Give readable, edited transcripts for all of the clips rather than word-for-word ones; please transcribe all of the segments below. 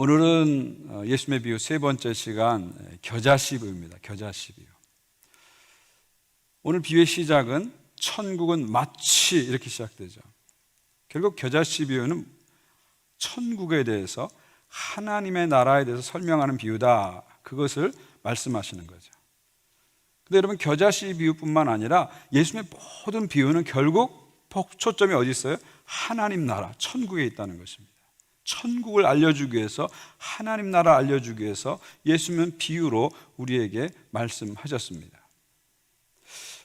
오늘은 예수님의 비유 세 번째 시간 겨자씨 비유입니다. 겨자씨 비유. 오늘 비유의 시작은 천국은 마치 이렇게 시작되죠. 결국 겨자씨 비유는 천국에 대해서 하나님의 나라에 대해서 설명하는 비유다. 그것을 말씀하시는 거죠. 근데 여러분 겨자씨 비유뿐만 아니라 예수님의 모든 비유는 결국 초점이 어디 있어요? 하나님 나라, 천국에 있다는 것입니다. 천국을 알려주기 위해서, 하나님 나라 알려주기 위해서 예수님은 비유로 우리에게 말씀하셨습니다.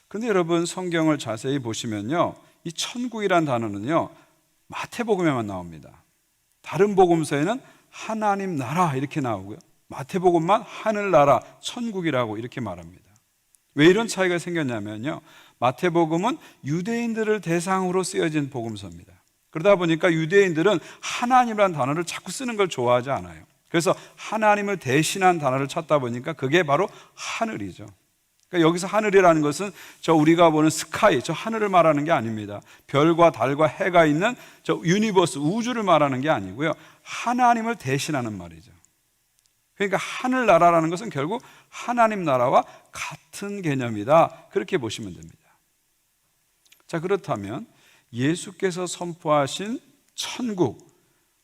그런데 여러분 성경을 자세히 보시면요, 이 천국이란 단어는요 마태복음에만 나옵니다. 다른 복음서에는 하나님 나라 이렇게 나오고요, 마태복음만 하늘나라, 천국이라고 이렇게 말합니다. 왜 이런 차이가 생겼냐면요, 마태복음은 유대인들을 대상으로 쓰여진 복음서입니다. 그러다 보니까 유대인들은 하나님이라는 단어를 자꾸 쓰는 걸 좋아하지 않아요. 그래서 하나님을 대신한 단어를 찾다 보니까 그게 바로 하늘이죠. 그러니까 여기서 하늘이라는 것은 우리가 보는 스카이, 저 하늘을 말하는 게 아닙니다. 별과 달과 해가 있는 저 유니버스, 우주를 말하는 게 아니고요, 하나님을 대신하는 말이죠. 그러니까 하늘나라라는 것은 결국 하나님 나라와 같은 개념이다, 그렇게 보시면 됩니다. 자, 그렇다면 예수께서 선포하신 천국,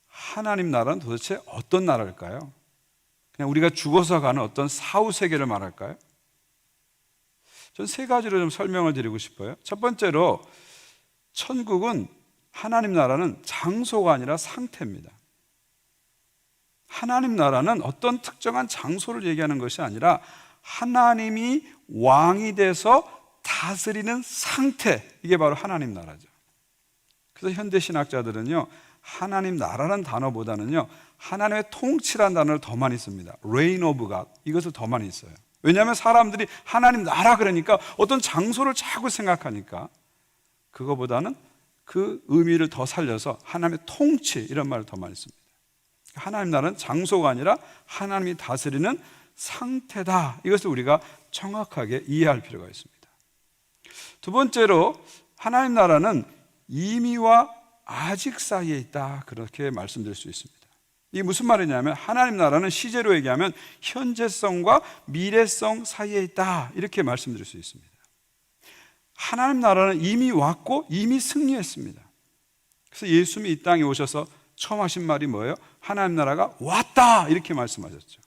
하나님 나라는 도대체 어떤 나라일까요? 그냥 우리가 죽어서 가는 어떤 사후세계를 말할까요? 전 세 가지로 좀 설명을 드리고 싶어요. 첫 번째로, 천국은, 하나님 나라는 장소가 아니라 상태입니다. 하나님 나라는 어떤 특정한 장소를 얘기하는 것이 아니라 하나님이 왕이 돼서 다스리는 상태, 이게 바로 하나님 나라죠. 그래서 현대 신학자들은요, 하나님 나라는 단어보다는요, 하나님의 통치라는 단어를 더 많이 씁니다. Reign of God, 이것을 더 많이 써요. 왜냐하면 사람들이 하나님 나라 그러니까 어떤 장소를 자꾸 생각하니까 그거보다는 그 의미를 더 살려서 하나님의 통치, 이런 말을 더 많이 씁니다. 하나님 나라는 장소가 아니라 하나님이 다스리는 상태다, 이것을 우리가 정확하게 이해할 필요가 있습니다. 두 번째로, 하나님 나라는 이미와 아직 사이에 있다, 그렇게 말씀드릴 수 있습니다. 이게 무슨 말이냐면, 하나님 나라는 시제로 얘기하면 현재성과 미래성 사이에 있다, 이렇게 말씀드릴 수 있습니다. 하나님 나라는 이미 왔고 이미 승리했습니다. 그래서 예수님이 이 땅에 오셔서 처음 하신 말이 뭐예요? 하나님 나라가 왔다, 이렇게 말씀하셨죠.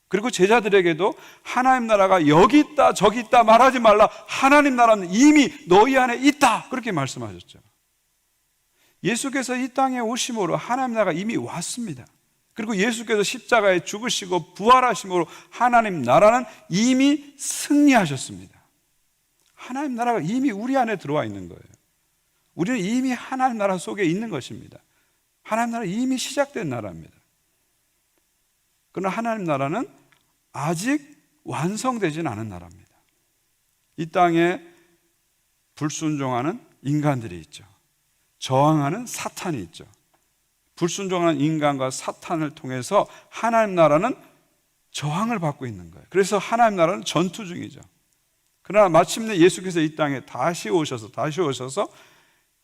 그리고 제자들에게도 하나님 나라가 여기 있다 저기 있다 말하지 말라, 하나님 나라는 이미 너희 안에 있다, 그렇게 말씀하셨죠. 예수께서 이 땅에 오심으로 하나님 나라가 이미 왔습니다. 그리고 예수께서 십자가에 죽으시고 부활하심으로 하나님 나라는 이미 승리하셨습니다. 하나님 나라가 이미 우리 안에 들어와 있는 거예요. 우리는 이미 하나님 나라 속에 있는 것입니다. 하나님 나라는 이미 시작된 나라입니다. 그러나 하나님 나라는 아직 완성되지는 않은 나라입니다. 이 땅에 불순종하는 인간들이 있죠. 저항하는 사탄이 있죠. 불순종하는 인간과 사탄을 통해서 하나님 나라는 저항을 받고 있는 거예요. 그래서 하나님 나라는 전투 중이죠. 그러나 마침내 예수께서 이 땅에 다시 오셔서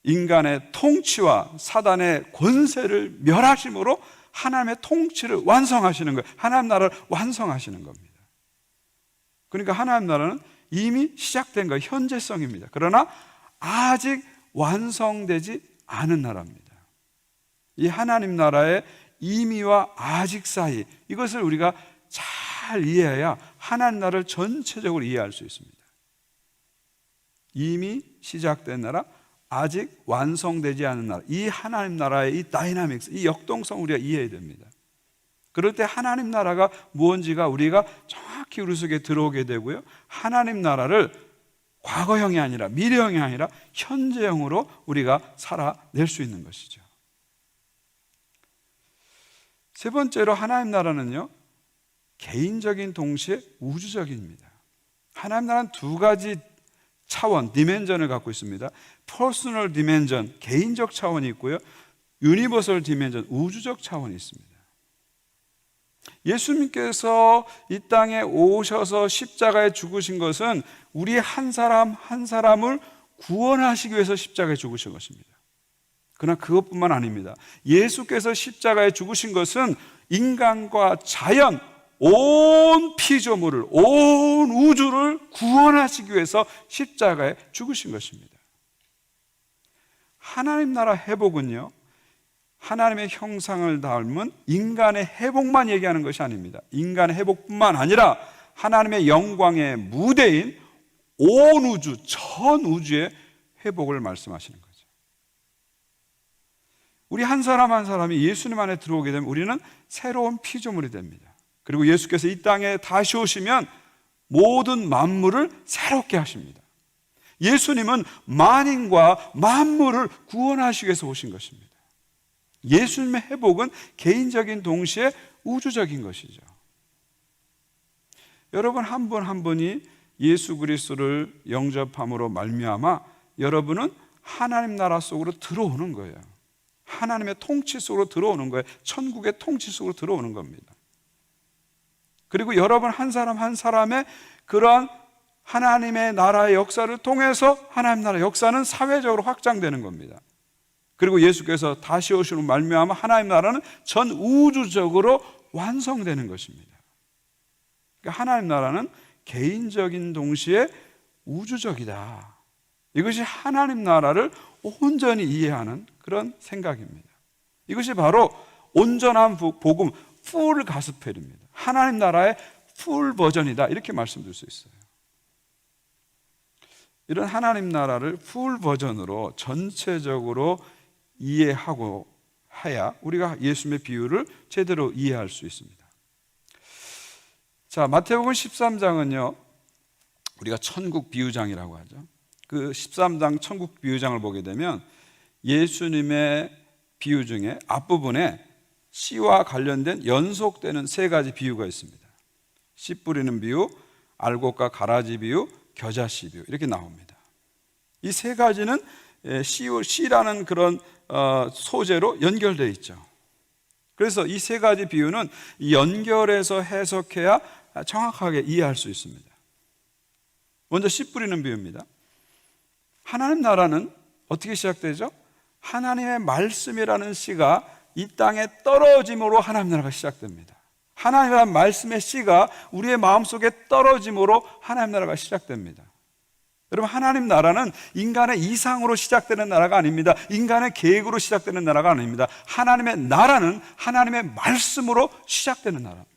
인간의 통치와 사단의 권세를 멸하심으로 하나님의 통치를 완성하시는 거예요. 하나님 나라를 완성하시는 겁니다. 그러니까 하나님 나라는 이미 시작된 거예요. 현재성입니다. 그러나 아직 완성되지 않은 나라입니다. 이 하나님 나라의 이미와 아직 사이, 이것을 우리가 잘 이해해야 하나님 나라를 전체적으로 이해할 수 있습니다. 이미 시작된 나라, 아직 완성되지 않은 나라, 이 하나님 나라의 이 다이나믹스, 이 역동성 우리가 이해해야 됩니다. 그럴 때 하나님 나라가 무엇인지가 우리가 정확히 우리 속에 들어오게 되고요, 하나님 나라를 과거형이 아니라 미래형이 아니라 현재형으로 우리가 살아낼 수 있는 것이죠. 세 번째로, 하나님 나라는요, 개인적인 동시에 우주적입니다. 하나님 나라는 두 가지 차원, 디멘전을 갖고 있습니다. 퍼스널 디멘전, 개인적 차원이 있고요, 유니버설 디멘전, 우주적 차원이 있습니다. 예수님께서 이 땅에 오셔서 십자가에 죽으신 것은 우리 한 사람 한 사람을 구원하시기 위해서 십자가에 죽으신 것입니다. 그러나 그것뿐만 아닙니다. 예수께서 십자가에 죽으신 것은 인간과 자연, 온 피조물을, 온 우주를 구원하시기 위해서 십자가에 죽으신 것입니다. 하나님 나라 회복은요, 하나님의 형상을 닮은 인간의 회복만 얘기하는 것이 아닙니다. 인간의 회복뿐만 아니라 하나님의 영광의 무대인 온 우주, 전 우주의 회복을 말씀하시는 거죠. 우리 한 사람 한 사람이 예수님 안에 들어오게 되면 우리는 새로운 피조물이 됩니다. 그리고 예수께서 이 땅에 다시 오시면 모든 만물을 새롭게 하십니다. 예수님은 만인과 만물을 구원하시기 위해서 오신 것입니다. 예수님의 회복은 개인적인 동시에 우주적인 것이죠. 여러분 한 분 한 분이 예수 그리스도를 영접함으로 말미암아 여러분은 하나님 나라 속으로 들어오는 거예요. 하나님의 통치 속으로 들어오는 거예요. 천국의 통치 속으로 들어오는 겁니다. 그리고 여러분 한 사람 한 사람의 그러한 하나님의 나라의 역사를 통해서 하나님 나라의 역사는 사회적으로 확장되는 겁니다. 그리고 예수께서 다시 오시는 말미암아 하나님 나라는 전 우주적으로 완성되는 것입니다. 그러니까 하나님 나라는 개인적인 동시에 우주적이다. 이것이 하나님 나라를 온전히 이해하는 그런 생각입니다. 이것이 바로 온전한 복음, 풀 가스펠입니다. 하나님 나라의 풀 버전이다, 이렇게 말씀드릴 수 있어요. 이런 하나님 나라를 풀 버전으로 전체적으로 이해하고 해야 우리가 예수님의 비유를 제대로 이해할 수 있습니다. 자, 마태복음 13장은요, 우리가 천국 비유장이라고 하죠. 그 13장 천국 비유장을 보게 되면 예수님의 비유 중에 앞부분에 씨와 관련된 연속되는 세 가지 비유가 있습니다. 씨 뿌리는 비유, 알곡과 가라지 비유, 겨자씨 비유, 이렇게 나옵니다. 이 세 가지는 씨라는 그런 소재로 연결되어 있죠. 그래서 이 세 가지 비유는 연결해서 해석해야 정확하게 이해할 수 있습니다. 먼저 씨 뿌리는 비유입니다. 하나님 나라는 어떻게 시작되죠? 하나님의 말씀이라는 씨가 이 땅에 떨어짐으로 하나님 나라가 시작됩니다. 하나님의 말씀의 씨가 우리의 마음속에 떨어짐으로 하나님 나라가 시작됩니다. 여러분, 하나님 나라는 인간의 이상으로 시작되는 나라가 아닙니다. 인간의 계획으로 시작되는 나라가 아닙니다. 하나님의 나라는 하나님의 말씀으로 시작되는 나라입니다.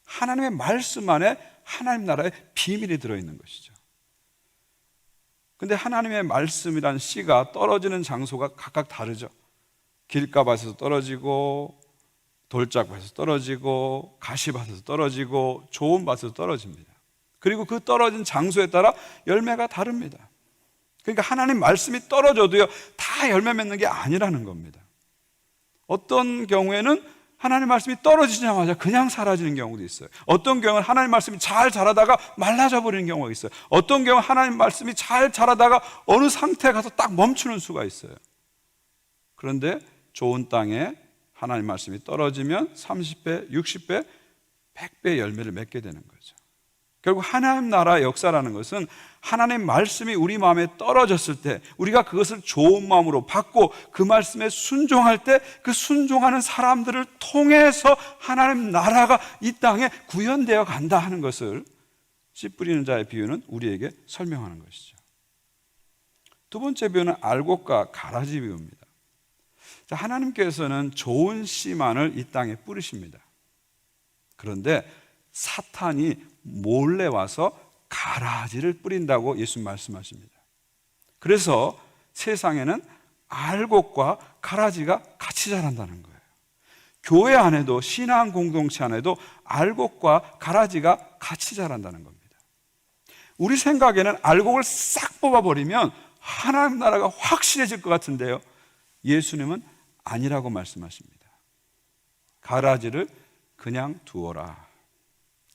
하나님의 말씀 안에 하나님 나라의 비밀이 들어있는 것이죠. 근데 하나님의 말씀이란 씨가 떨어지는 장소가 각각 다르죠. 길가밭에서 떨어지고, 돌짝밭에서 떨어지고, 가시밭에서 떨어지고, 좋은 밭에서 떨어집니다. 그리고 그 떨어진 장소에 따라 열매가 다릅니다. 그러니까 하나님 말씀이 떨어져도요, 다 열매 맺는 게 아니라는 겁니다. 어떤 경우에는 하나님 말씀이 떨어지자마자 그냥 사라지는 경우도 있어요. 어떤 경우는 하나님 말씀이 잘 자라다가 말라져 버리는 경우가 있어요. 어떤 경우는 하나님 말씀이 잘 자라다가 어느 상태에 가서 딱 멈추는 수가 있어요. 그런데 좋은 땅에 하나님 말씀이 떨어지면 30배, 60배, 100배 열매를 맺게 되는 거죠. 결국 하나님 나라의 역사라는 것은 하나님 말씀이 우리 마음에 떨어졌을 때 우리가 그것을 좋은 마음으로 받고 그 말씀에 순종할 때 그 순종하는 사람들을 통해서 하나님 나라가 이 땅에 구현되어 간다 하는 것을 씨 뿌리는 자의 비유는 우리에게 설명하는 것이죠. 두 번째 비유는 알곡과 가라지 비유입니다. 자, 하나님께서는 좋은 씨만을 이 땅에 뿌리십니다. 그런데 사탄이 몰래 와서 가라지를 뿌린다고 예수님 말씀하십니다. 그래서 세상에는 알곡과 가라지가 같이 자란다는 거예요. 교회 안에도, 신앙 공동체 안에도 알곡과 가라지가 같이 자란다는 겁니다. 우리 생각에는 알곡을 싹 뽑아버리면 하나님 나라가 확실해질 것 같은데요, 예수님은 아니라고 말씀하십니다. 가라지를 그냥 두어라.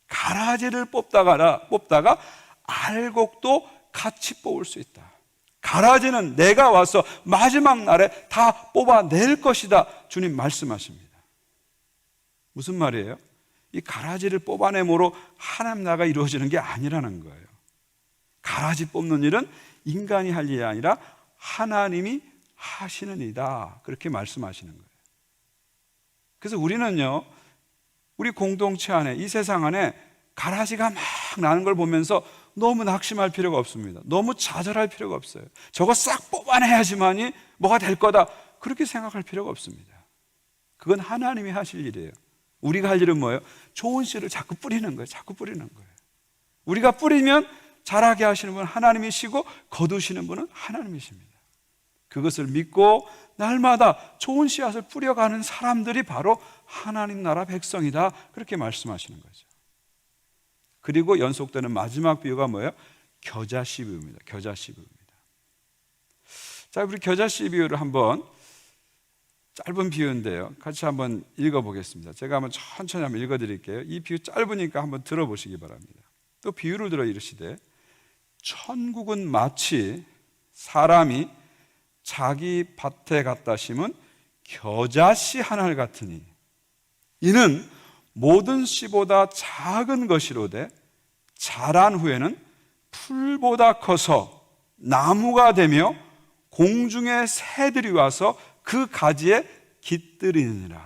가라지를 뽑다가 알곡도 같이 뽑을 수 있다. 가라지는 내가 와서 마지막 날에 다 뽑아낼 것이다, 주님 말씀하십니다. 무슨 말이에요? 이 가라지를 뽑아내므로 하나님 나라가 이루어지는 게 아니라는 거예요. 가라지 뽑는 일은 인간이 할 일이 아니라 하나님이 하시는 이다, 그렇게 말씀하시는 거예요. 그래서 우리는요, 우리 공동체 안에, 이 세상 안에 가라지가 막 나는 걸 보면서 너무 낙심할 필요가 없습니다. 너무 좌절할 필요가 없어요. 저거 싹 뽑아내야지만이 뭐가 될 거다, 그렇게 생각할 필요가 없습니다. 그건 하나님이 하실 일이에요. 우리가 할 일은 뭐예요? 좋은 씨를 자꾸 뿌리는 거예요. 자꾸 뿌리는 거예요. 우리가 뿌리면 자라게 하시는 분은 하나님이시고 거두시는 분은 하나님이십니다. 그것을 믿고 날마다 좋은 씨앗을 뿌려가는 사람들이 바로 하나님 나라 백성이다, 그렇게 말씀하시는 거죠. 그리고 연속되는 마지막 비유가 뭐예요? 겨자씨 비유입니다. 겨자씨 비유입니다. 자, 우리 겨자씨 비유를 한번, 짧은 비유인데요, 같이 한번 읽어보겠습니다. 제가 한번 천천히 한번 읽어드릴게요. 이 비유 짧으니까 한번 들어보시기 바랍니다. 또 비유를 들어 이르시되, 천국은 마치 사람이 자기 밭에 갖다 심은 겨자씨 한 알 같으니 이는 모든 씨보다 작은 것이로되 자란 후에는 풀보다 커서 나무가 되며 공중의 새들이 와서 그 가지에 깃들이느니라.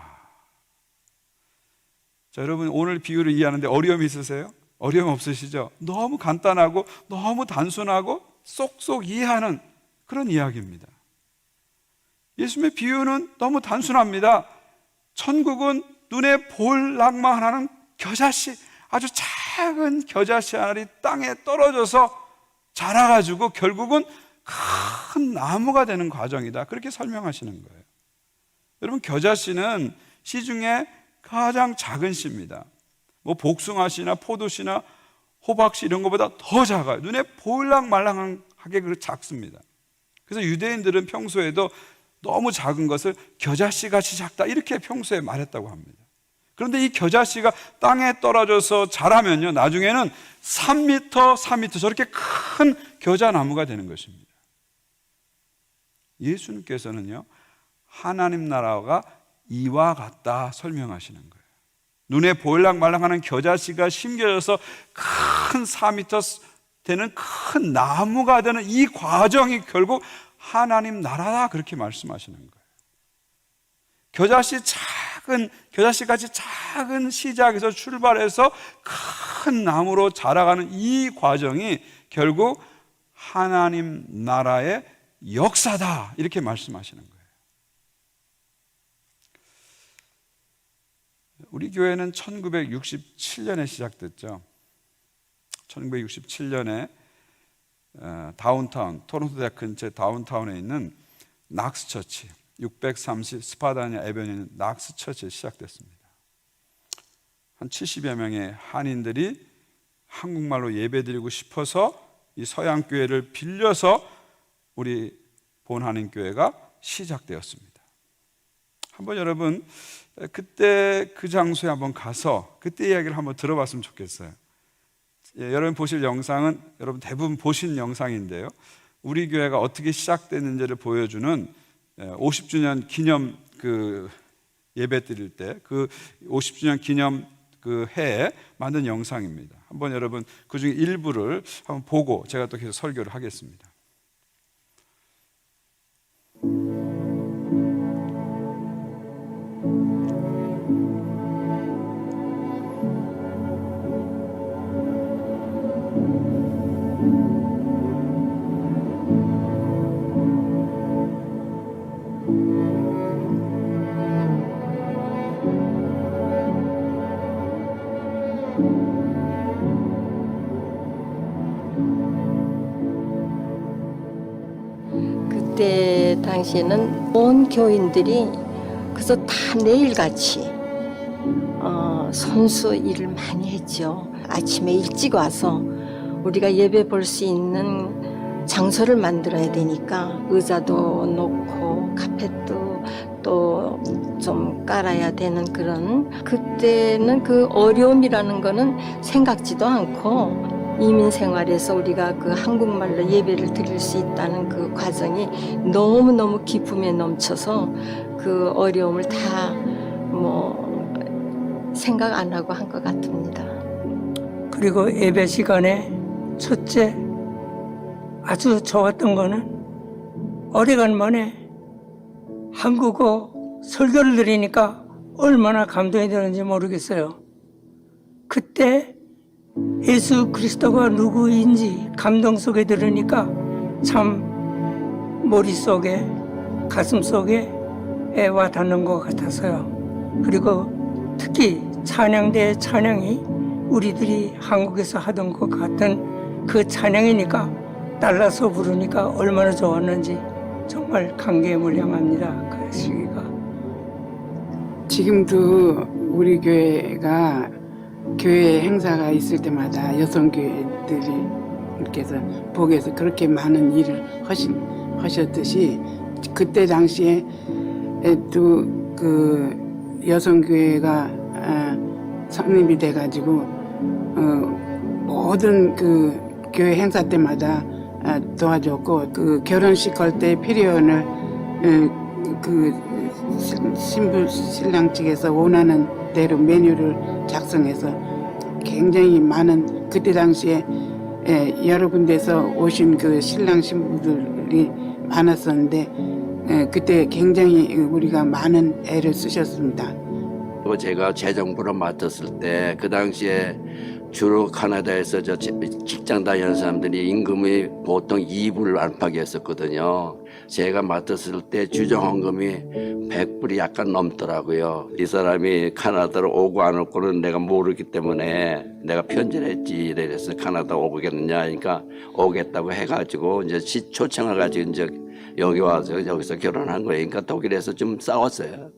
자, 여러분, 오늘 비유를 이해하는데 어려움이 있으세요? 어려움 없으시죠? 너무 간단하고 너무 단순하고 쏙쏙 이해하는 그런 이야기입니다. 예수님의 비유는 너무 단순합니다. 천국은 눈에 볼락만 하는 겨자씨, 아주 작은 겨자씨 알이 땅에 떨어져서 자라가지고 결국은 큰 나무가 되는 과정이다, 그렇게 설명하시는 거예요. 여러분, 겨자씨는 씨 중에 가장 작은 씨입니다. 뭐 복숭아씨나 포도씨나 호박씨 이런 것보다 더 작아요. 눈에 보일랑말랑하게 작습니다. 그래서 유대인들은 평소에도 너무 작은 것을 겨자씨같이 작다, 이렇게 평소에 말했다고 합니다. 그런데 이 겨자씨가 땅에 떨어져서 자라면요, 나중에는 3m 저렇게 큰 겨자나무가 되는 것입니다. 예수님께서는요, 하나님 나라가 이와 같다 설명하시는 거예요. 눈에 보일랑말랑하는 겨자씨가 심겨져서 큰 4m 되는 큰 나무가 되는 이 과정이 결국 하나님 나라다, 그렇게 말씀하시는 거예요. 겨자씨같이 작은 시작에서 출발해서 큰 나무로 자라가는 이 과정이 결국 하나님 나라의 역사다, 이렇게 말씀하시는 거예요. 우리 교회는 1967년에 시작됐죠. 1967년에 다운타운, 토론토 대학 근처 다운타운에 있는 낙스처치, 630 스파다니아 에베뉴에 있는 낙스처치에 시작됐습니다. 한 70여 명의 한인들이 한국말로 예배드리고 싶어서 이 서양교회를 빌려서 우리 본한인교회가 시작되었습니다. 한번 여러분, 그때 그 장소에 한번 가서 그때 이야기를 한번 들어봤으면 좋겠어요. 여러분 보실 영상은 여러분 대부분 보신 영상인데요, 우리 교회가 어떻게 시작됐는지를 보여주는 50주년 기념 그 예배 드릴 때 그 50주년 기념 그 해에 만든 영상입니다. 한번 여러분 그 중에 일부를 한번 보고 제가 또 계속 설교를 하겠습니다. 그때 당시에는 온 교인들이 그래서 다 매일같이 손수 일을 많이 했죠. 아침에 일찍 와서 우리가 예배 볼 수 있는 장소를 만들어야 되니까 의자도 놓고 카펫도 또 좀 깔아야 되는 그런, 그때는 그 어려움이라는 거는 생각지도 않고 이민 생활에서 우리가 그 한국말로 예배를 드릴 수 있다는 그 과정이 너무너무 기쁨에 넘쳐서 그 어려움을 다 생각 안 하고 한 것 같습니다. 그리고 예배 시간에 첫째 아주 좋았던 거는 오래간만에 한국어 설교를 들으니까 얼마나 감동이 되는지 모르겠어요. 그때 예수 그리스도가 누구인지 감동 속에 들으니까 참 머릿속에 가슴속에 와 닿는 것 같아서요. 그리고 특히 찬양대의 찬양이 우리들이 한국에서 하던 것 같은 그 찬양이니까 따라서 부르니까 얼마나 좋았는지 정말 감개무량합니다. 그 시기가. 지금도 우리 교회가 교회 행사가 있을 때마다 여성교회들께서 복에서 그렇게 많은 일을 하셨듯이 그때 당시에 또 그 여성교회가 성립이 돼가지고 모든 그 교회 행사 때마다 도와줬고 그 결혼식 할 때 피리언을 그 신부 신랑 측에서 원하는 대로 메뉴를 작성해서 굉장히 많은 그때 당시에 여러 군데서 오신 그 신랑 신부들이 많았었는데 그때 굉장히 우리가 많은 애를 쓰셨습니다. 제가 재정부를 맡았을 때 그 당시에 주로 카나다에서 저 직장 다니는 사람들이 임금이 보통 2불 안팎이 했었거든요. 제가 맡았을 때 주정헌금이 100불이 약간 넘더라고요. 이 사람이 카나다로 오고 안 오고는 내가 모르기 때문에 내가 편지를 했지. 그래서 카나다 오겠느냐 하니까 오겠다고 해가지고 이제 초청을 가지고 이제 여기 와서 여기서 결혼한 거예요. 그러니까 독일에서 좀 싸웠어요.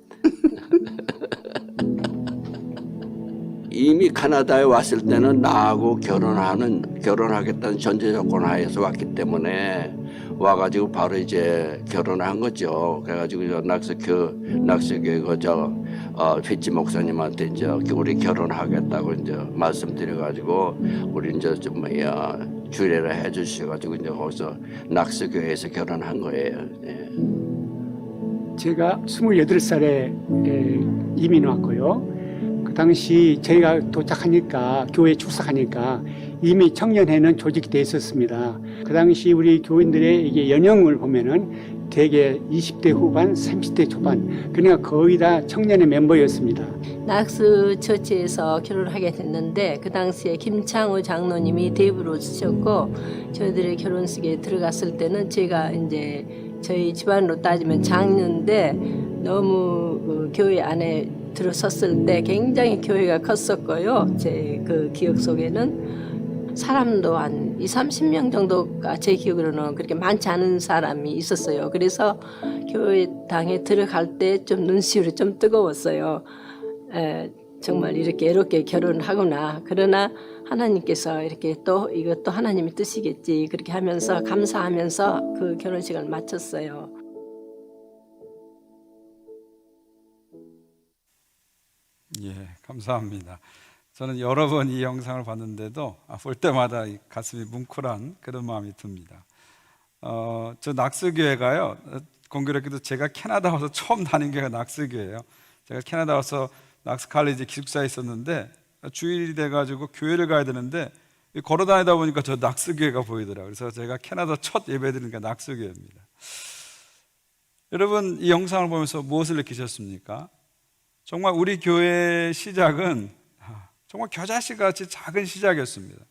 이미 카나다에 왔을 때는 나하고 결혼하겠다는 전제 조건 하에서 왔기 때문에 와가지고 바로 이제 결혼을 한 거죠. 그래가지고 낙서교회 피치 목사님한테 이제 우리 결혼하겠다고 이제 말씀드려가지고 우리 이제 좀 주례를 해주셔가지고 이제 거기서 낙서교회에서 결혼한 거예요. 예. 제가 28살에 이민 왔고요. 그 당시 저희가 도착하니까 교회에 출석하니까 이미 청년회는 조직이 돼 있었습니다. 그 당시 우리 교인들의 이게 연령을 보면은 대개 20대 후반, 30대 초반, 그러니까 거의 다 청년회 멤버였습니다. 낙스 처치에서 결혼을 하게 됐는데 그 당시에 김창우 장로님이 대부로 주셨고 저희들의 결혼식에 들어갔을 때는 제가 이제 저희 집안으로 따지면 장녀인데 너무 그 교회 안에 들어섰을 때 굉장히 교회가 컸었고요. 제 그 기억 속에는 사람도 한 20-30명 정도가 제 기억으로는 그렇게 많지 않은 사람이 있었어요. 그래서 교회당에 들어갈 때 좀 눈시울이 좀 뜨거웠어요. 정말 이렇게 애롭게 결혼을 하구나. 그러나 하나님께서 이렇게 또 이것도 하나님의 뜻이겠지. 그렇게 하면서 감사하면서 그 결혼식을 마쳤어요. 예, 감사합니다. 저는 여러 번 이 영상을 봤는데도 볼 때마다 가슴이 뭉클한 그런 마음이 듭니다. 저 낙스교회가요, 공교롭게도 제가 캐나다 와서 처음 다닌 교회가 낙스교회예요. 제가 캐나다 와서 낙스 칼리지 기숙사에 있었는데 주일이 돼가지고 교회를 가야 되는데 걸어 다니다 보니까 저 낙스교회가 보이더라고요. 그래서 제가 캐나다 첫 예배 드린 게 낙스교회입니다. 여러분, 이 영상을 보면서 무엇을 느끼셨습니까? 정말 우리 교회의 시작은 정말 겨자씨같이 작은 시작이었습니다.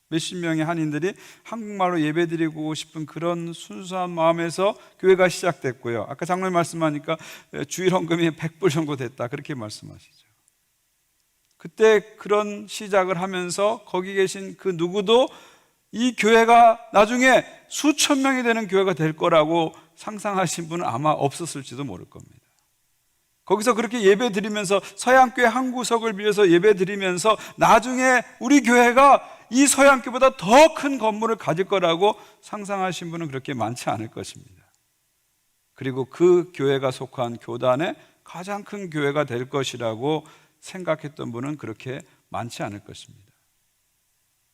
몇십 명의 한인들이 한국말로 예배드리고 싶은 그런 순수한 마음에서 교회가 시작됐고요. 아까 장로님 말씀하니까 주일 헌금이 100불 정도 됐다, 그렇게 말씀하시죠. 그때 그런 시작을 하면서 거기 계신 그 누구도 이 교회가 나중에 수천 명이 되는 교회가 될 거라고 상상하신 분은 아마 없었을지도 모를 겁니다. 거기서 그렇게 예배 드리면서 서양교회 한 구석을 빌려서 예배 드리면서 나중에 우리 교회가 이 서양교회보다 더 큰 건물을 가질 거라고 상상하신 분은 그렇게 많지 않을 것입니다. 그리고 그 교회가 속한 교단의 가장 큰 교회가 될 것이라고 생각했던 분은 그렇게 많지 않을 것입니다.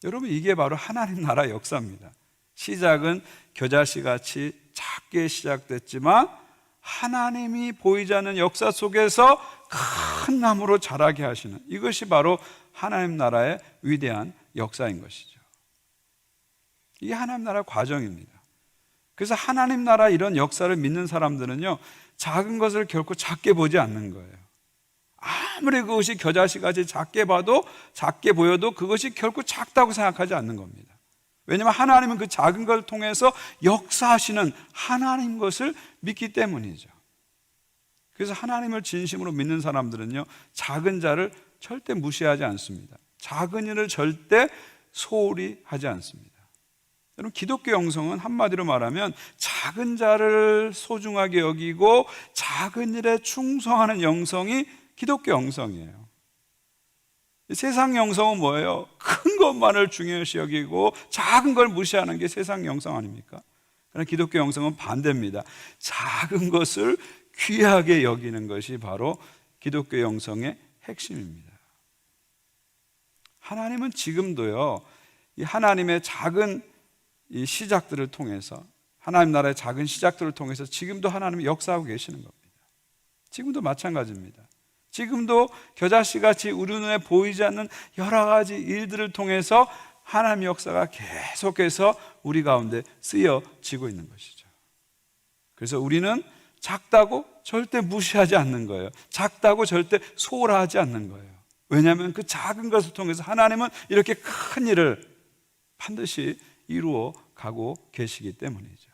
여러분, 이게 바로 하나님 나라 역사입니다. 시작은 겨자씨같이 작게 시작됐지만 하나님이 보이지 않는 역사 속에서 큰 나무로 자라게 하시는, 이것이 바로 하나님 나라의 위대한 역사인 것이죠. 이게 하나님 나라 과정입니다. 그래서 하나님 나라 이런 역사를 믿는 사람들은요, 작은 것을 결코 작게 보지 않는 거예요. 아무리 그것이 겨자씨같이 작게 보여도 그것이 결코 작다고 생각하지 않는 겁니다. 왜냐하면 하나님은 그 작은 걸 통해서 역사하시는 하나님 것을 믿기 때문이죠. 그래서 하나님을 진심으로 믿는 사람들은요, 작은 자를 절대 무시하지 않습니다. 작은 일을 절대 소홀히 하지 않습니다. 여러분, 기독교 영성은 한마디로 말하면 작은 자를 소중하게 여기고 작은 일에 충성하는 영성이 기독교 영성이에요. 세상 영성은 뭐예요? 큰 것만을 중요시 여기고 작은 걸 무시하는 게 세상 영성 아닙니까? 그러나 기독교 영성은 반대입니다. 작은 것을 귀하게 여기는 것이 바로 기독교 영성의 핵심입니다. 하나님은 지금도요, 이 하나님의 작은 이 시작들을 통해서, 하나님 나라의 작은 시작들을 통해서 지금도 하나님이 역사하고 계시는 겁니다. 지금도 마찬가지입니다. 지금도 겨자씨같이 우리 눈에 보이지 않는 여러 가지 일들을 통해서 하나님의 역사가 계속해서 우리 가운데 쓰여지고 있는 것이죠. 그래서 우리는 작다고 절대 무시하지 않는 거예요. 작다고 절대 소홀하지 않는 거예요. 왜냐하면 그 작은 것을 통해서 하나님은 이렇게 큰 일을 반드시 이루어 가고 계시기 때문이죠.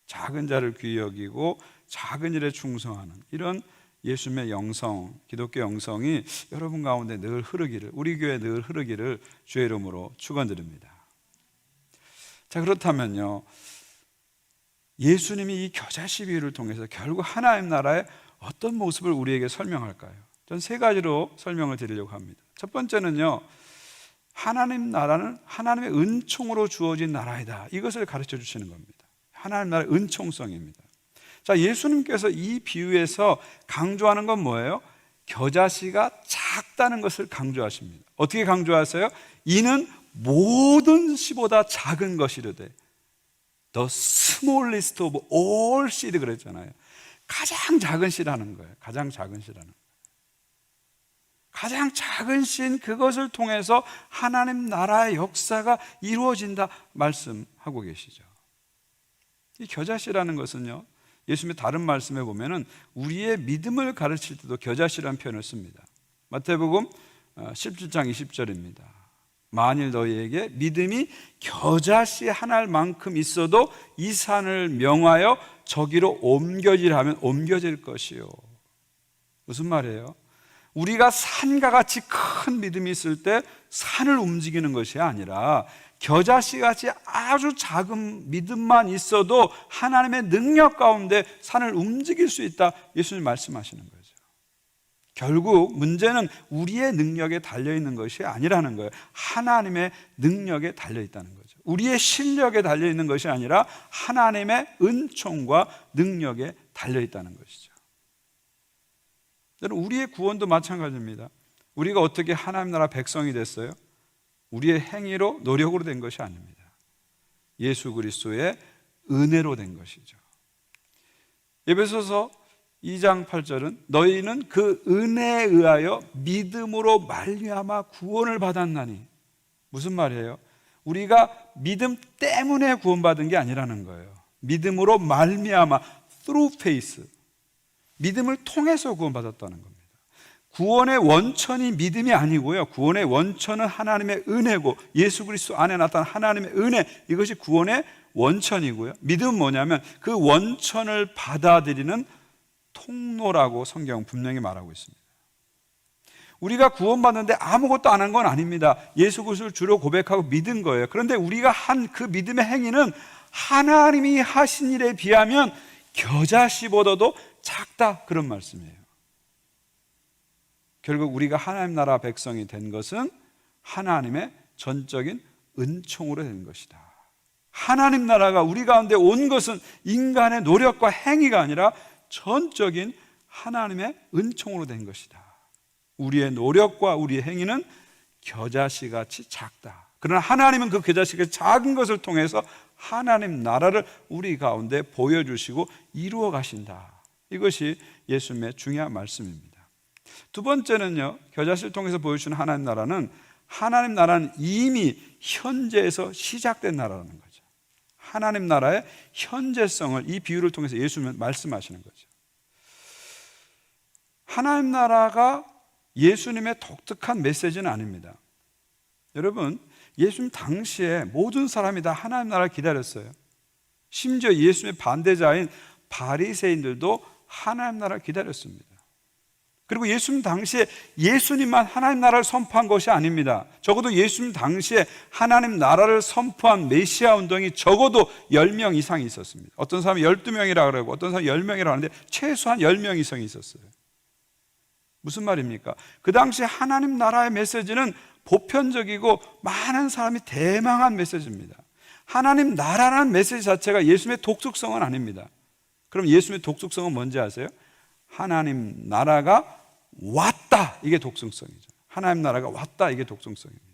작은 자를 귀히 여기고 작은 일에 충성하는 이런 예수님의 영성, 기독교 영성이 여러분 가운데 늘 흐르기를, 우리 교회에 늘 흐르기를 주의 이름으로 축원드립니다. 자, 그렇다면요, 예수님이 이 겨자씨 비유를 통해서 결국 하나님 나라의 어떤 모습을 우리에게 설명할까요? 전 세 가지로 설명을 드리려고 합니다. 첫 번째는요, 하나님 나라는 하나님의 은총으로 주어진 나라이다, 이것을 가르쳐 주시는 겁니다. 하나님 나라의 은총성입니다. 자, 예수님께서 이 비유에서 강조하는 건 뭐예요? 겨자씨가 작다는 것을 강조하십니다. 어떻게 강조하세요? 이는 모든 씨보다 작은 것이르되 The smallest of all seed 그랬잖아요. 가장 작은 씨라는 거예요. 가장 작은 씨라는 거예요. 가장 작은 씨인 그것을 통해서 하나님 나라의 역사가 이루어진다 말씀하고 계시죠. 이 겨자씨라는 것은요, 예수님의 다른 말씀에 보면은 우리의 믿음을 가르칠 때도 겨자씨라는 표현을 씁니다. 마태복음 17장 20절입니다. 만일 너희에게 믿음이 겨자씨 한 알만큼 있어도 이 산을 명하여 저기로 옮겨지라 하면 옮겨질 것이요. 무슨 말이에요? 우리가 산과 같이 큰 믿음이 있을 때 산을 움직이는 것이 아니라 겨자씨같이 아주 작은 믿음만 있어도 하나님의 능력 가운데 산을 움직일 수 있다, 예수님 말씀하시는 거죠. 결국 문제는 우리의 능력에 달려있는 것이 아니라는 거예요. 하나님의 능력에 달려있다는 거죠. 우리의 실력에 달려있는 것이 아니라 하나님의 은총과 능력에 달려있다는 것이죠. 여러분, 우리의 구원도 마찬가지입니다. 우리가 어떻게 하나님 나라 백성이 됐어요? 우리의 행위로, 노력으로 된 것이 아닙니다. 예수 그리스도의 은혜로 된 것이죠. 에베소서 2장 8절은 너희는 그 은혜에 의하여 믿음으로 말미암아 구원을 받았나니. 무슨 말이에요? 우리가 믿음 때문에 구원받은 게 아니라는 거예요. 믿음으로 말미암아, through faith, 믿음을 통해서 구원받았다는 겁니다. 구원의 원천이 믿음이 아니고요, 구원의 원천은 하나님의 은혜고 예수 그리스도 안에 나타난 하나님의 은혜, 이것이 구원의 원천이고요, 믿음은 뭐냐면 그 원천을 받아들이는 통로라고 성경은 분명히 말하고 있습니다. 우리가 구원받는데 아무것도 안 한 건 아닙니다. 예수 그리스도를 주로 고백하고 믿은 거예요. 그런데 우리가 한 그 믿음의 행위는 하나님이 하신 일에 비하면 겨자씨보다도 작다, 그런 말씀이에요. 결국 우리가 하나님 나라 백성이 된 것은 하나님의 전적인 은총으로 된 것이다. 하나님 나라가 우리 가운데 온 것은 인간의 노력과 행위가 아니라 전적인 하나님의 은총으로 된 것이다. 우리의 노력과 우리의 행위는 겨자씨같이 작다. 그러나 하나님은 그 겨자씨같이 작은 것을 통해서 하나님 나라를 우리 가운데 보여주시고 이루어 가신다. 이것이 예수님의 중요한 말씀입니다. 두 번째는요, 겨자씨를 통해서 보여주는 하나님 나라는 이미 현재에서 시작된 나라라는 거죠. 하나님 나라의 현재성을 이 비유를 통해서 예수님은 말씀하시는 거죠. 하나님 나라가 예수님의 독특한 메시지는 아닙니다. 여러분, 예수님 당시에 모든 사람이 다 하나님 나라를 기다렸어요. 심지어 예수님의 반대자인 바리새인들도 하나님 나라를 기다렸습니다. 그리고 예수님 당시에 예수님만 하나님 나라를 선포한 것이 아닙니다. 적어도 예수님 당시에 하나님 나라를 선포한 메시아 운동이 적어도 10명 이상이 있었습니다. 어떤 사람은 12명이라고 그러고 어떤 사람은 10명이라고 하는데 최소한 10명 이상이 있었어요. 무슨 말입니까? 그 당시 하나님 나라의 메시지는 보편적이고 많은 사람이 대망한 메시지입니다. 하나님 나라라는 메시지 자체가 예수님의 독특성은 아닙니다. 그럼 예수님의 독특성은 뭔지 아세요? 하나님 나라가 왔다, 이게 독특성이죠. 하나님 나라가 왔다, 이게 독특성입니다.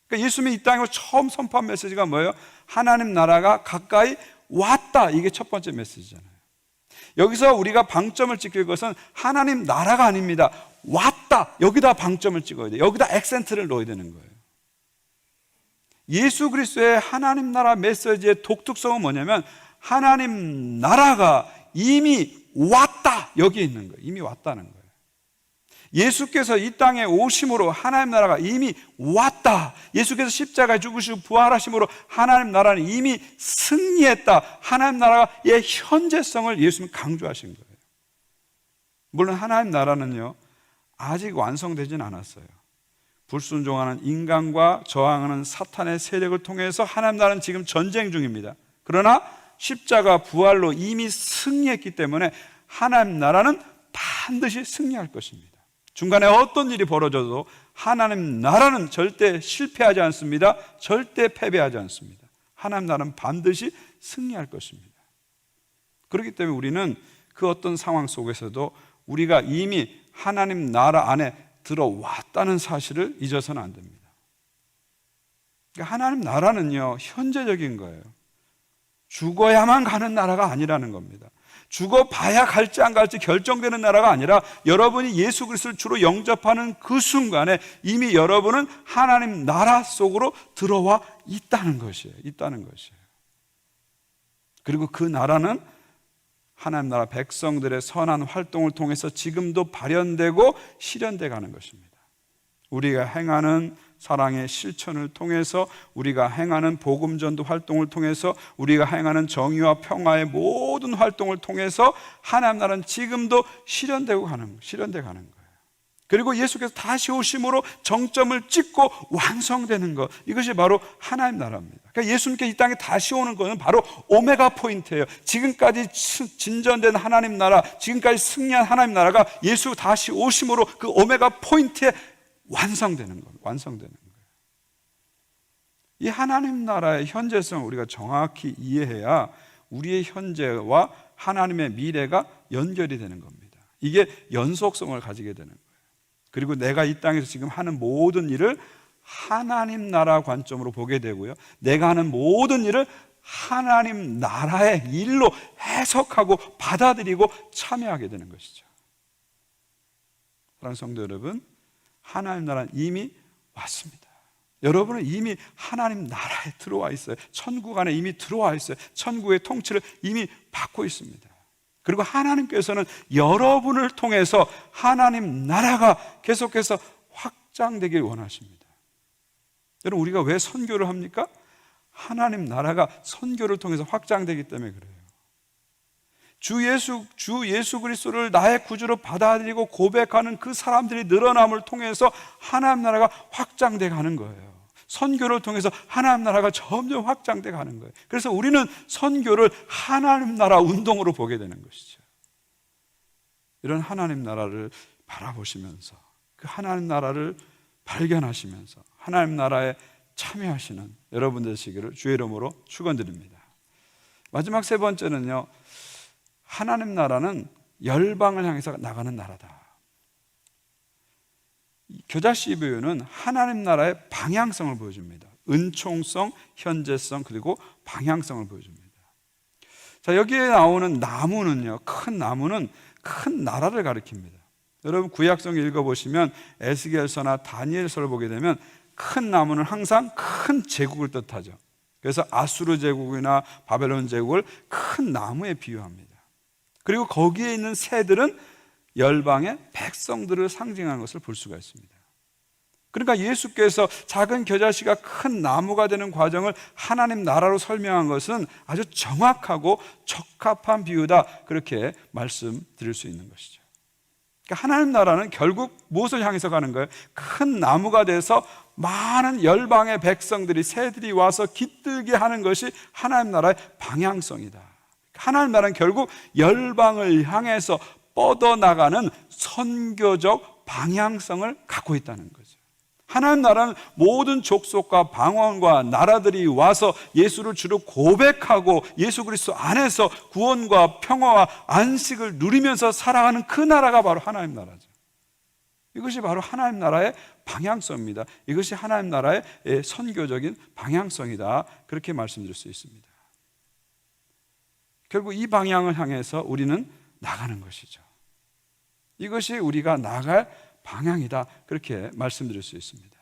그러니까 예수님이 이 땅에 처음 선포한 메시지가 뭐예요? 하나님 나라가 가까이 왔다, 이게 첫 번째 메시지잖아요. 여기서 우리가 방점을 찍힐 것은 하나님 나라가 아닙니다. 왔다, 여기다 방점을 찍어야 돼요. 여기다 액센트를 넣어야 되는 거예요. 예수 그리스도의 하나님 나라 메시지의 독특성은 뭐냐면 하나님 나라가 이미 왔다, 여기 있는 거예요. 이미 왔다는 거예요. 예수께서 이 땅에 오심으로 하나님 나라가 이미 왔다. 예수께서 십자가에 죽으시고 부활하심으로 하나님 나라는 이미 승리했다. 하나님 나라의 현재성을 예수님은 강조하신 거예요. 물론 하나님 나라는요, 아직 완성되진 않았어요. 불순종하는 인간과 저항하는 사탄의 세력을 통해서 하나님 나라는 지금 전쟁 중입니다. 그러나 십자가 부활로 이미 승리했기 때문에 하나님 나라는 반드시 승리할 것입니다. 중간에 어떤 일이 벌어져도 하나님 나라는 절대 실패하지 않습니다. 절대 패배하지 않습니다. 하나님 나라는 반드시 승리할 것입니다. 그렇기 때문에 우리는 그 어떤 상황 속에서도 우리가 이미 하나님 나라 안에 들어왔다는 사실을 잊어서는 안 됩니다. 그러니까 하나님 나라는요, 현재적인 거예요. 죽어야만 가는 나라가 아니라는 겁니다. 죽어봐야 갈지 안 갈지 결정되는 나라가 아니라 여러분이 예수 그리스도를 주로 영접하는 그 순간에 이미 여러분은 하나님 나라 속으로 들어와 있다는 것이에요. 그리고 그 나라는 하나님 나라 백성들의 선한 활동을 통해서 지금도 발현되고 실현돼 가는 것입니다. 우리가 행하는 사랑의 실천을 통해서, 우리가 행하는 복음 전도 활동을 통해서, 우리가 행하는 정의와 평화의 모든 활동을 통해서 하나님 나라는 지금도 실현돼 가는 거예요. 그리고 예수께서 다시 오심으로 정점을 찍고 완성되는 것, 이것이 바로 하나님 나라입니다. 그러니까 예수님께 이 땅에 다시 오는 것은 바로 오메가 포인트예요. 지금까지 진전된 하나님 나라, 지금까지 승리한 하나님 나라가 예수 다시 오심으로 그 오메가 포인트에 완성되는 거예요. 이 하나님 나라의 현재성을 우리가 정확히 이해해야 우리의 현재와 하나님의 미래가 연결이 되는 겁니다. 이게 연속성을 가지게 되는 거예요. 그리고 내가 이 땅에서 지금 하는 모든 일을 하나님 나라 관점으로 보게 되고요, 내가 하는 모든 일을 하나님 나라의 일로 해석하고 받아들이고 참여하게 되는 것이죠. 사랑하는 성도 여러분, 하나님 나라는 이미 왔습니다. 여러분은 이미 하나님 나라에 들어와 있어요. 천국 안에 이미 들어와 있어요. 천국의 통치를 이미 받고 있습니다. 그리고 하나님께서는 여러분을 통해서 하나님 나라가 계속해서 확장되길 원하십니다. 여러분, 우리가 왜 선교를 합니까? 하나님 나라가 선교를 통해서 확장되기 때문에 그래요. 주 예수 그리스도를 나의 구주로 받아들이고 고백하는 그 사람들이 늘어남을 통해서 하나님 나라가 확장돼 가는 거예요. 선교를 통해서 하나님 나라가 점점 확장돼 가는 거예요. 그래서 우리는 선교를 하나님 나라 운동으로 보게 되는 것이죠. 이런 하나님 나라를 바라보시면서, 그 하나님 나라를 발견하시면서 하나님 나라에 참여하시는 여러분 되시기를 주의 이름으로 축원드립니다. 마지막 세 번째는요, 하나님 나라는 열방을 향해서 나가는 나라다. 교자 CVU는 하나님 나라의 방향성을 보여줍니다. 은총성, 현재성, 그리고 방향성을 보여줍니다. 자, 여기에 나오는 나무는요, 큰 나무는 큰 나라를 가리킵니다. 여러분 구약성 읽어보시면 에스겔서나 다니엘서를 보게 되면 큰 나무는 항상 큰 제국을 뜻하죠. 그래서 아수르 제국이나 바벨론 제국을 큰 나무에 비유합니다. 그리고 거기에 있는 새들은 열방의 백성들을 상징하는 것을 볼 수가 있습니다. 그러니까 예수께서 작은 겨자씨가 큰 나무가 되는 과정을 하나님 나라로 설명한 것은 아주 정확하고 적합한 비유다, 그렇게 말씀드릴 수 있는 것이죠. 그러니까 하나님 나라는 결국 무엇을 향해서 가는 거예요? 큰 나무가 돼서 많은 열방의 백성들이, 새들이 와서 깃들게 하는 것이 하나님 나라의 방향성이다. 하나님 나라는 결국 열방을 향해서 뻗어나가는 선교적 방향성을 갖고 있다는 거죠. 하나님 나라는 모든 족속과 방언과 나라들이 와서 예수를 주로 고백하고 예수 그리스도 안에서 구원과 평화와 안식을 누리면서 살아가는 그 나라가 바로 하나님 나라죠. 이것이 바로 하나님 나라의 방향성입니다. 이것이 하나님 나라의 선교적인 방향성이다, 그렇게 말씀드릴 수 있습니다. 결국 이 방향을 향해서 우리는 나가는 것이죠. 이것이 우리가 나갈 방향이다, 그렇게 말씀드릴 수 있습니다.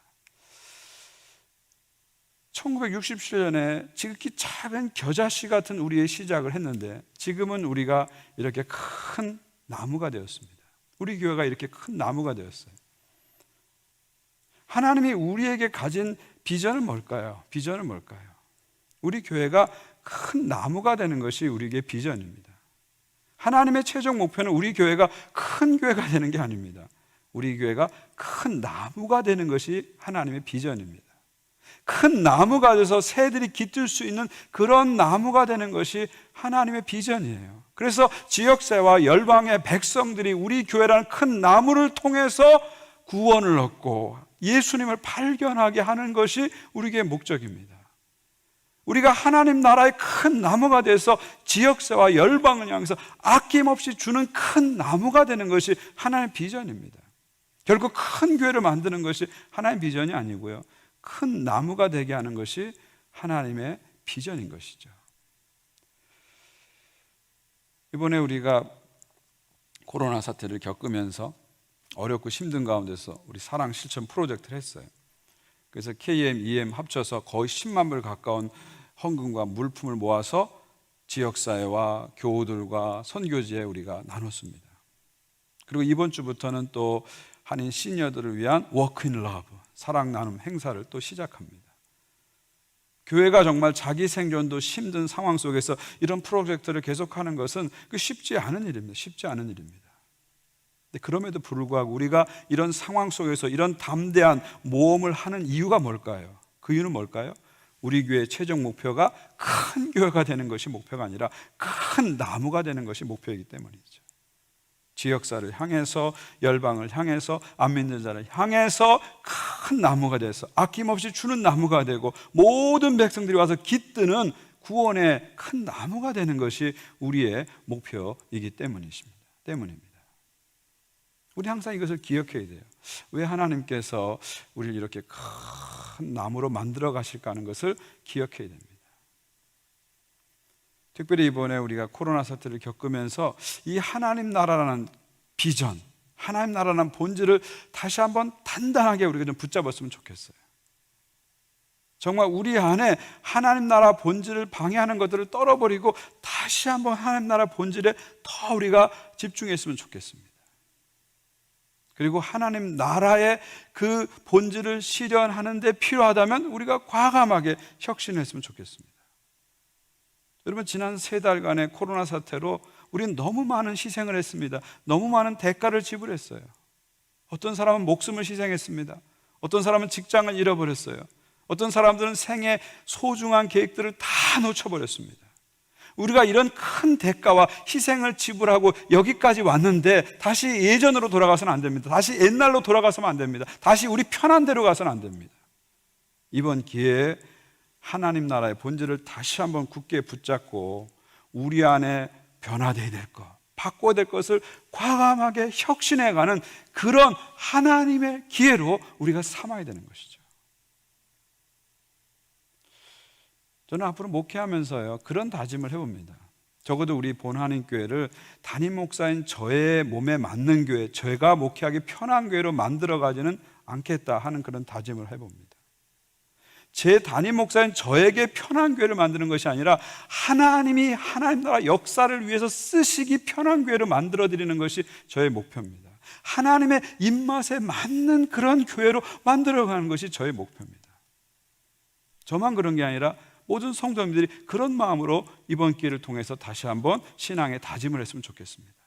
1967년에 지극히 작은 겨자씨 같은 우리의 시작을 했는데 지금은 우리가 이렇게 큰 나무가 되었습니다. 우리 교회가 이렇게 큰 나무가 되었어요. 하나님이 우리에게 가진 비전은 뭘까요? 비전은 뭘까요? 우리 교회가 큰 나무가 되는 것이 우리에게 비전입니다. 하나님의 최종 목표는 우리 교회가 큰 교회가 되는 게 아닙니다. 우리 교회가 큰 나무가 되는 것이 하나님의 비전입니다. 큰 나무가 돼서 새들이 깃들 수 있는 그런 나무가 되는 것이 하나님의 비전이에요. 그래서 지역사회와 열방의 백성들이 우리 교회라는 큰 나무를 통해서 구원을 얻고 예수님을 발견하게 하는 것이 우리 교회의 목적입니다. 우리가 하나님 나라의 큰 나무가 돼서 지역사회와 열방을 향해서 아낌없이 주는 큰 나무가 되는 것이 하나님의 비전입니다. 결국 큰 교회를 만드는 것이 하나님의 비전이 아니고요, 큰 나무가 되게 하는 것이 하나님의 비전인 것이죠. 이번에 우리가 코로나 사태를 겪으면서 어렵고 힘든 가운데서 우리 사랑 실천 프로젝트를 했어요. 그래서 KM, EM 합쳐서 거의 10만 불 가까운 헌금과 물품을 모아서 지역사회와 교우들과 선교지에 우리가 나눴습니다. 그리고 이번 주부터는 또 한인 시니어들을 위한 워크 인 러브, 사랑 나눔 행사를 또 시작합니다. 교회가 정말 자기 생존도 힘든 상황 속에서 이런 프로젝트를 계속하는 것은 쉽지 않은 일입니다. 쉽지 않은 일입니다. 근데 그럼에도 불구하고 우리가 이런 상황 속에서 이런 담대한 모험을 하는 이유가 뭘까요? 그 이유는 뭘까요? 우리 교회의 최종 목표가 큰 교회가 되는 것이 목표가 아니라 큰 나무가 되는 것이 목표이기 때문이죠. 지역사를 향해서, 열방을 향해서, 안 믿는 자를 향해서 큰 나무가 돼서 아낌없이 주는 나무가 되고 모든 백성들이 와서 깃드는 구원의 큰 나무가 되는 것이 우리의 목표이기 때문입니다. 우리 항상 이것을 기억해야 돼요. 왜 하나님께서 우리를 이렇게 큰 나무로 만들어 가실까 하는 것을 기억해야 됩니다. 특별히 이번에 우리가 코로나 사태를 겪으면서 이 하나님 나라라는 비전, 하나님 나라라는 본질을 다시 한번 단단하게 우리가 좀 붙잡았으면 좋겠어요. 정말 우리 안에 하나님 나라 본질을 방해하는 것들을 떨어버리고 다시 한번 하나님 나라 본질에 더 우리가 집중했으면 좋겠습니다. 그리고 하나님 나라의 그 본질을 실현하는 데 필요하다면 우리가 과감하게 혁신했으면 좋겠습니다. 여러분, 지난 3달간의 코로나 사태로 우리는 너무 많은 희생을 했습니다. 너무 많은 대가를 지불했어요. 어떤 사람은 목숨을 희생했습니다. 어떤 사람은 직장을 잃어버렸어요. 어떤 사람들은 생애 소중한 계획들을 다 놓쳐버렸습니다. 우리가 이런 큰 대가와 희생을 지불하고 여기까지 왔는데 다시 예전으로 돌아가서는 안 됩니다. 다시 옛날로 돌아가서는 안 됩니다. 다시 우리 편한 대로 가서는 안 됩니다. 이번 기회에 하나님 나라의 본질을 다시 한번 굳게 붙잡고 우리 안에 변화되어야 될 것, 바꿔야 될 것을 과감하게 혁신해가는 그런 하나님의 기회로 우리가 삼아야 되는 것이죠. 저는 앞으로 목회하면서요, 그런 다짐을 해봅니다. 적어도 우리 본한인교회를 담임 목사인 저의 몸에 맞는 교회, 제가 목회하기 편한 교회로 만들어가지는 않겠다 하는 그런 다짐을 해봅니다. 제 담임 목사인 저에게 편한 교회를 만드는 것이 아니라 하나님이 하나님 나라 역사를 위해서 쓰시기 편한 교회를 만들어 드리는 것이 저의 목표입니다. 하나님의 입맛에 맞는 그런 교회로 만들어가는 것이 저의 목표입니다. 저만 그런 게 아니라 모든 성도님들이 그런 마음으로 이번 기회를 통해서 다시 한번 신앙에 다짐을 했으면 좋겠습니다.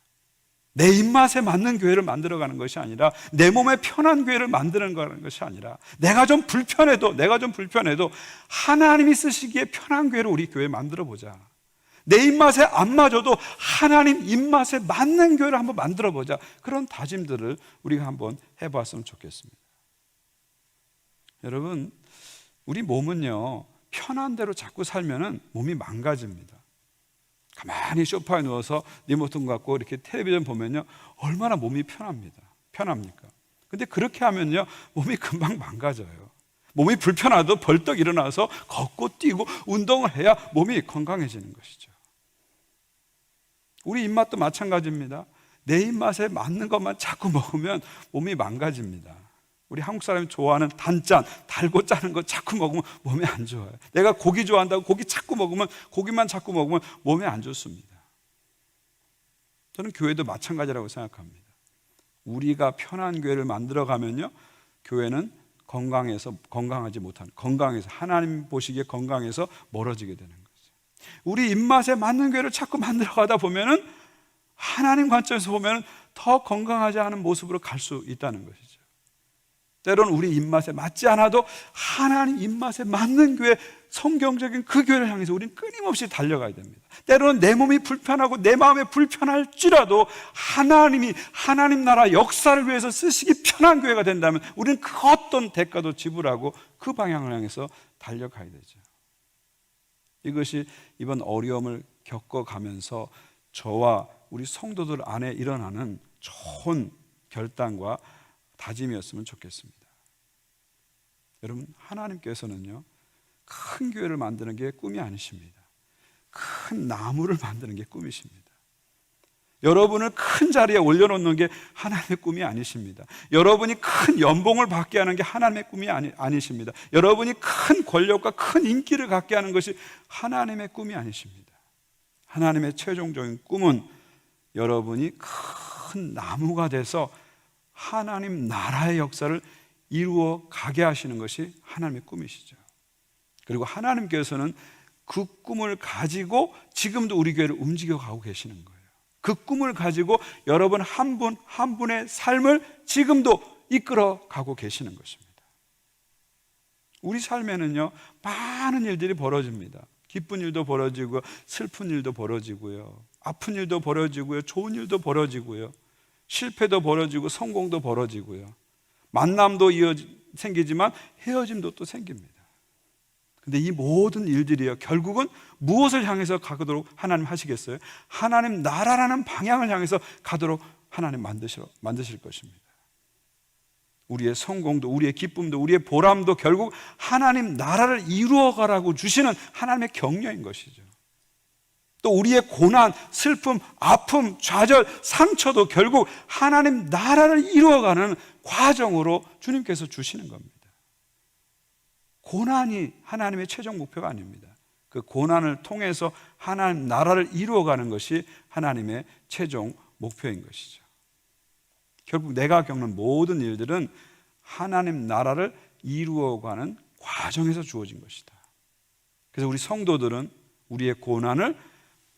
내 입맛에 맞는 교회를 만들어가는 것이 아니라, 내 몸에 편한 교회를 만드는 것이 아니라, 내가 좀 불편해도 하나님이 쓰시기에 편한 교회를 우리 교회에 만들어보자. 내 입맛에 안 맞아도 하나님 입맛에 맞는 교회를 한번 만들어보자. 그런 다짐들을 우리가 한번 해봤으면 좋겠습니다. 여러분, 우리 몸은요, 편한 대로 자꾸 살면은 몸이 망가집니다. 가만히 소파에 누워서 리모컨 갖고 이렇게 텔레비전 보면요, 얼마나 몸이 편합니까? 근데 그렇게 하면요, 몸이 금방 망가져요. 몸이 불편하도 벌떡 일어나서 걷고 뛰고 운동을 해야 몸이 건강해지는 것이죠. 우리 입맛도 마찬가지입니다. 내 입맛에 맞는 것만 자꾸 먹으면 몸이 망가집니다. 우리 한국 사람이 좋아하는 단짠, 달고 짜는 거 자꾸 먹으면 몸에 안 좋아요. 내가 고기 좋아한다고 고기만 자꾸 먹으면 몸에 안 좋습니다. 저는 교회도 마찬가지라고 생각합니다. 우리가 편한 교회를 만들어가면요, 교회는 건강하지 못하는, 하나님 보시기에 건강해서 멀어지게 되는 거죠. 우리 입맛에 맞는 교회를 자꾸 만들어가다 보면은 하나님 관점에서 보면 더 건강하지 않은 모습으로 갈 수 있다는 것이죠. 때로는 우리 입맛에 맞지 않아도 하나님 입맛에 맞는 교회, 성경적인 그 교회를 향해서 우리는 끊임없이 달려가야 됩니다. 때로는 내 몸이 불편하고 내 마음이 불편할지라도 하나님 나라 역사를 위해서 쓰시기 편한 교회가 된다면 우리는 그 어떤 대가도 지불하고 그 방향을 향해서 달려가야 되죠. 이것이 이번 어려움을 겪어가면서 저와 우리 성도들 안에 일어나는 좋은 결단과 다짐이었으면 좋겠습니다. 여러분, 하나님께서는요, 큰 교회를 만드는 게 꿈이 아니십니다. 큰 나무를 만드는 게 꿈이십니다. 여러분을 큰 자리에 올려놓는 게 하나님의 꿈이 아니십니다. 여러분이 큰 연봉을 받게 하는 게 하나님의 꿈이 아니십니다. 여러분이 큰 권력과 큰 인기를 갖게 하는 것이 하나님의 꿈이 아니십니다. 하나님의 최종적인 꿈은 여러분이 큰 나무가 돼서 하나님 나라의 역사를 이루어 가게 하시는 것이 하나님의 꿈이시죠. 그리고 하나님께서는 그 꿈을 가지고 지금도 우리 교회를 움직여 가고 계시는 거예요. 그 꿈을 가지고 여러분 한 분 한 분의 삶을 지금도 이끌어 가고 계시는 것입니다. 우리 삶에는요, 많은 일들이 벌어집니다. 기쁜 일도 벌어지고 슬픈 일도 벌어지고요, 아픈 일도 벌어지고요, 좋은 일도 벌어지고요, 실패도 벌어지고 성공도 벌어지고요, 만남도 생기지만 헤어짐도 또 생깁니다. 근데 이 모든 일들이요, 결국은 무엇을 향해서 가도록 하나님 하시겠어요? 하나님 나라라는 방향을 향해서 가도록 하나님 만드실 것입니다. 우리의 성공도, 우리의 기쁨도, 우리의 보람도 결국 하나님 나라를 이루어가라고 주시는 하나님의 격려인 것이죠. 또 우리의 고난, 슬픔, 아픔, 좌절, 상처도 결국 하나님 나라를 이루어가는 과정으로 주님께서 주시는 겁니다. 고난이 하나님의 최종 목표가 아닙니다. 그 고난을 통해서 하나님 나라를 이루어가는 것이 하나님의 최종 목표인 것이죠. 결국 내가 겪는 모든 일들은 하나님 나라를 이루어가는 과정에서 주어진 것이다. 그래서 우리 성도들은 우리의 고난을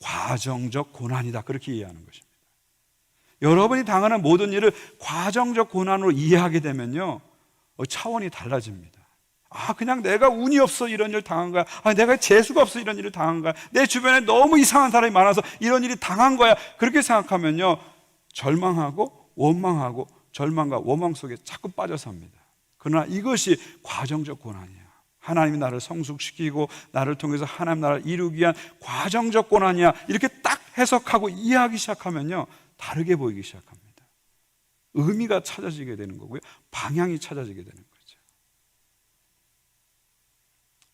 과정적 고난이다, 그렇게 이해하는 것입니다. 여러분이 당하는 모든 일을 과정적 고난으로 이해하게 되면요, 차원이 달라집니다. 그냥 내가 운이 없어 이런 일을 당한 거야. 내가 재수가 없어 이런 일을 당한 거야. 내 주변에 너무 이상한 사람이 많아서 이런 일이 당한 거야. 그렇게 생각하면요, 절망하고 원망하고 절망과 원망 속에 자꾸 빠져 삽니다. 그러나 이것이 과정적 고난이야. 하나님이 나를 성숙시키고 나를 통해서 하나님 나라를 이루기 위한 과정적 고난이야. 이렇게 딱 해석하고 이해하기 시작하면요, 다르게 보이기 시작합니다. 의미가 찾아지게 되는 거고요, 방향이 찾아지게 되는 거죠.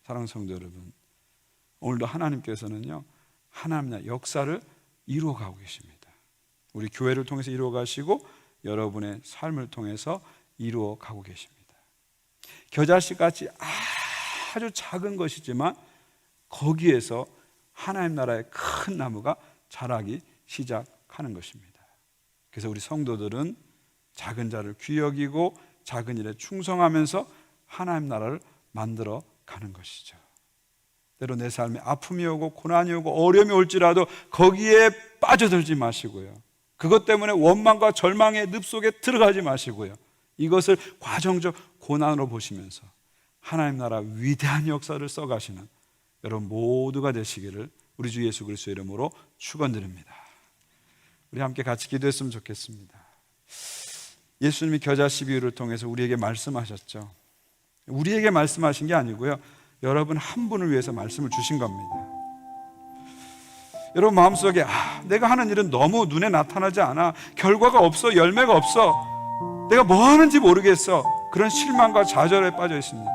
사랑하는 성도 여러분, 오늘도 하나님께서는요, 하나님의 역사를 이루어가고 계십니다. 우리 교회를 통해서 이루어가시고 여러분의 삶을 통해서 이루어가고 계십니다. 겨자씨같이 아주 작은 것이지만 거기에서 하나님 나라의 큰 나무가 자라기 시작하는 것입니다. 그래서 우리 성도들은 작은 자를 귀히 여기고 작은 일에 충성하면서 하나님 나라를 만들어 가는 것이죠. 때로 내 삶에 아픔이 오고 고난이 오고 어려움이 올지라도 거기에 빠져들지 마시고요. 그것 때문에 원망과 절망의 늪 속에 들어가지 마시고요. 이것을 과정적 고난으로 보시면서 하나님 나라 위대한 역사를 써가시는 여러분 모두가 되시기를 우리 주 예수 그리스도의 이름으로 축원드립니다. 우리 함께 같이 기도했으면 좋겠습니다. 예수님이 겨자씨 비유를 통해서 우리에게 말씀하셨죠. 우리에게 말씀하신 게 아니고요, 여러분 한 분을 위해서 말씀을 주신 겁니다. 여러분 마음속에 내가 하는 일은 너무 눈에 나타나지 않아, 결과가 없어, 열매가 없어, 내가 뭐 하는지 모르겠어, 그런 실망과 좌절에 빠져 있습니까?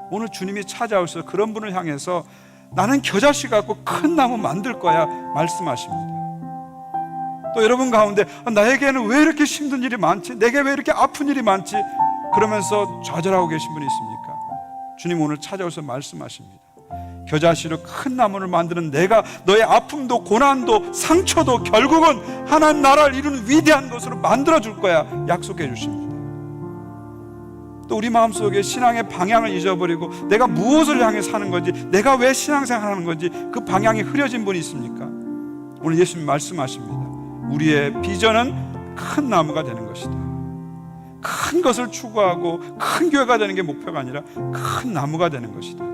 오늘 주님이 찾아오셔서 그런 분을 향해서 나는 겨자씨 갖고 큰 나무 만들 거야 말씀하십니다. 또 여러분 가운데 나에게는 왜 이렇게 힘든 일이 많지? 내게 왜 이렇게 아픈 일이 많지? 그러면서 좌절하고 계신 분이 있습니까? 주님 오늘 찾아오셔서 말씀하십니다. 겨자씨로 큰 나무를 만드는 내가 너의 아픔도 고난도 상처도 결국은 하나님 나라를 이루는 위대한 것으로 만들어줄 거야 약속해 주십니다. 또 우리 마음속에 신앙의 방향을 잊어버리고 내가 무엇을 향해 사는 건지, 내가 왜 신앙생활 하는 건지 그 방향이 흐려진 분이 있습니까? 오늘 예수님 말씀하십니다. 우리의 비전은 큰 나무가 되는 것이다. 큰 것을 추구하고 큰 교회가 되는 게 목표가 아니라 큰 나무가 되는 것이다.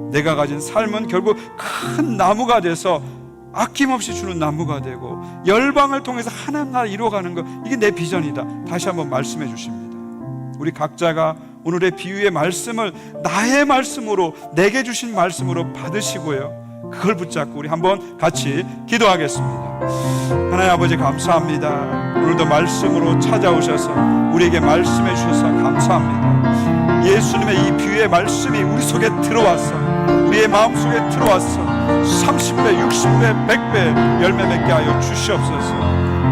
내가 가진 삶은 결국 큰 나무가 돼서 아낌없이 주는 나무가 되고 열방을 통해서 하나님 나라 이루어가는 것, 이게 내 비전이다. 다시 한번 말씀해 주십니다. 우리 각자가 오늘의 비유의 말씀을 나의 말씀으로, 내게 주신 말씀으로 받으시고요, 그걸 붙잡고 우리 한번 같이 기도하겠습니다. 하나님 아버지 감사합니다. 오늘도 말씀으로 찾아오셔서 우리에게 말씀해 주셔서 감사합니다. 예수님의 이 비유의 말씀이 우리 속에 들어왔어, 우리의 마음속에 들어왔어 30배, 60배, 100배 열매 맺게 하여 주시옵소서.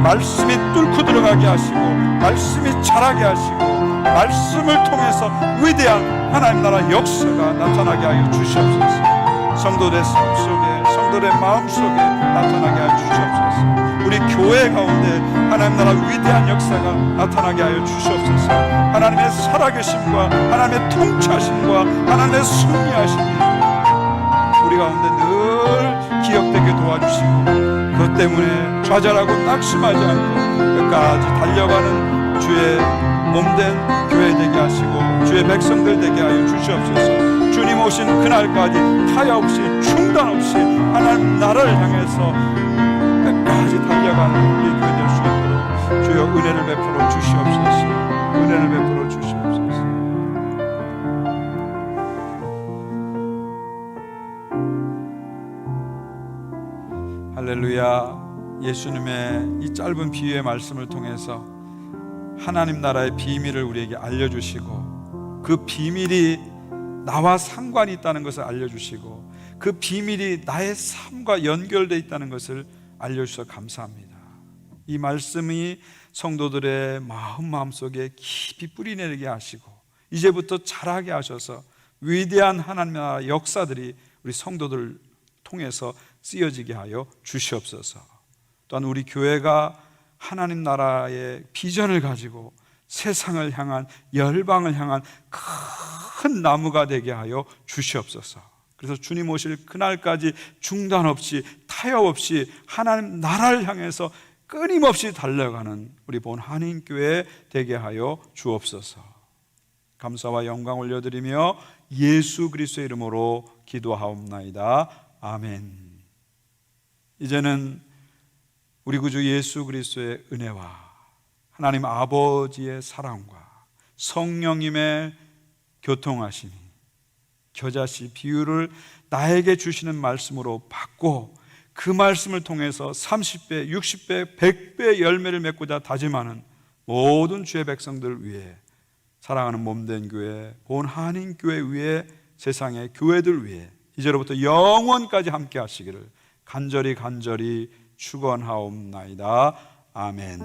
말씀이 뚫고 들어가게 하시고 말씀이 자라게 하시고 말씀을 통해서 위대한 하나님 나라 역사가 나타나게 하여 주시옵소서. 성도들의 삶 속에, 성도들의 마음 속에 나타나게 하여 주시옵소서. 우리 교회 가운데 하나님 나라 위대한 역사가 나타나게 하여 주시옵소서. 하나님의 살아계심과 하나님의 통치하심과 하나님의 승리하심이 우리 가운데 늘 기억되게 도와주시고, 그것 때문에 좌절하고 낙심하지 않고 끝까지 달려가는 주의 몸된 교회 되게 하시고 주의 백성들 되게 하여 주시옵소서. 주님 오신 그날까지 타협 없이 중단 없이 하나님 나라를 향해서 끝까지 달려가는 우리 교회 될 수 있도록 주여 은혜를 베풀어 주시옵소서. 은혜를 베풀어 주시옵소서. 할렐루야. 예수님의 이 짧은 비유의 말씀을 통해서 하나님 나라의 비밀을 우리에게 알려주시고, 그 비밀이 나와 상관이 있다는 것을 알려주시고, 그 비밀이 나의 삶과 연결되어 있다는 것을 알려주셔서 감사합니다. 이 말씀이 성도들의 마음속에 깊이 뿌리내리게 하시고 이제부터 자라게 하셔서 위대한 하나님 나라 역사들이 우리 성도들을 통해서 쓰여지게 하여 주시옵소서. 또한 우리 교회가 하나님 나라의 비전을 가지고 세상을 향한, 열방을 향한 큰 나무가 되게 하여 주시옵소서. 그래서 주님 오실 그날까지 중단 없이 타협 없이 하나님 나라를 향해서 끊임없이 달려가는 우리 본 한인교회 되게 하여 주옵소서. 감사와 영광 올려드리며 예수 그리스도의 이름으로 기도하옵나이다. 아멘. 이제는 우리 구주 예수 그리스도의 은혜와 하나님 아버지의 사랑과 성령님의 교통하심이 겨자씨 비유를 나에게 주시는 말씀으로 받고 그 말씀을 통해서 30배, 60배, 100배 열매를 맺고자 다짐하는 모든 주의 백성들 위해, 사랑하는 몸된 교회, 본 한인교회 위에, 세상의 교회들 위해 이제로부터 영원까지 함께 하시기를 간절히 축원하옵나이다. 아멘.